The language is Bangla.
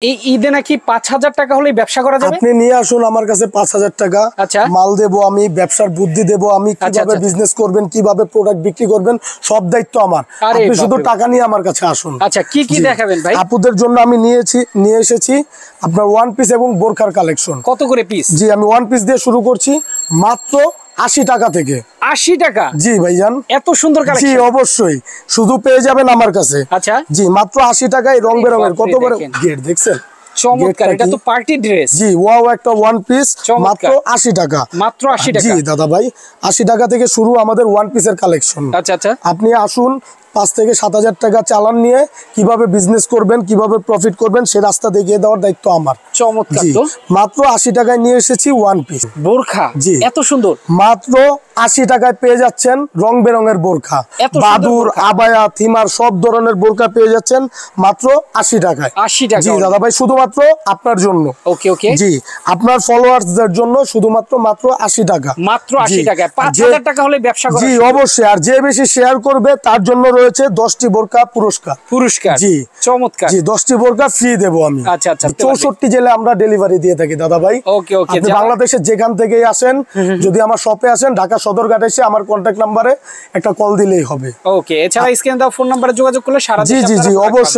এই ঈদে নাকি ৫,০০০ টাকা হলেই ব্যবসা করা যাবে। আপনি নিয়ে আসুন আমার কাছে ৫,০০০ টাকা। আচ্ছা, মাল দেবো আমি, ব্যবসার বুদ্ধি দেবো আমি, কিভাবে বিজনেস করবেন, কিভাবে প্রোডাক্ট বিক্রি করবেন, সব দায়িত্ব আমার। আপনি শুধু টাকা নিয়ে আমার কাছে আসুন। আচ্ছা, কি কি দেখাবেন ভাই? আপুদের জন্য আমি নিয়ে এসেছি আপনার ওয়ান পিস এবং বোরখার কালেকশন। কত করে পিস? জি, আমি ওয়ান পিস দিয়ে শুরু করছি মাত্র ৮০ টাকা থেকে। ৮০ টাকা? জি ভাইজান, এত সুন্দর কালেকশন। জি অবশ্যই, শুধু পেয়ে যাবেন আমার কাছে। আচ্ছা, জি মাত্র ৮০ টাকায় রং বেরঙের কত বড় গেট দেখছেন, চমৎকার। এটা তো পার্টি ড্রেস। জি, ওয়াও একটা ওয়ান পিস মাত্র ৮০ টাকা। মাত্র ৮০ টাকা? জি দাদা ভাই, ৮০ টাকা থেকে শুরু আমাদের ওয়ান পিসের কালেকশন। আচ্ছা আচ্ছা, আপনি আসুন, ৫ থেকে ৭,০০০ টাকা চালান নিয়ে কিভাবে বিজনেস করবেন, কিভাবে প্রফিট করবেন সে রাস্তা দেখিয়ে দেওয়ার দায়িত্ব আমার। চমৎকার। তো মাত্র ৮০ টাকায় নিয়ে এসেছি ওয়ান পিস বোরখা। জি, এত সুন্দর। মাত্র ৮০ টাকায় পেয়ে যাচ্ছেন রং বেরঙের বোরখা, বাদুর, আবায়া, থিমার সব ধরনের বোরখা পেয়ে যাচ্ছেন মাত্র ৮০ টাকায়। ৮০ টাকা? জি দাদা ভাই, শুধুমাত্র আপনার জন্য। ওকে ওকে। জি, আপনার ফলোয়ার্সদের জন্য শুধুমাত্র মাত্র ৮০ টাকা। মাত্র ৮০ টাকা। ৫,০০০ টাকা হলে ব্যবসা করা। জি অবশ্যই, আর যে বেশি শেয়ার করবে তার জন্য রয়েছে ১০টি বোরকা পুরস্কার। জি চমৎকার। জি, ১০টি বোরকা ফ্রি দেবো আমি। আচ্ছা আচ্ছা, ৬৪ জেলে আমরা ডেলিভারি দিয়ে থাকি দাদা ভাই। ওকে ওকে। আপনি বাংলাদেশের যেখান থেকেই আসেন, যদি আমার শপে আসেন ঢাকা সদরঘাট এসে আমার কন্ট্যাক্ট নাম্বারে একটা কল দিলেই হবে। ওকে, এছাড়া স্ক্রিনে দেওয়া ফোন নাম্বারে যোগাযোগ করলে সারা জি জি জি অবশ্যই।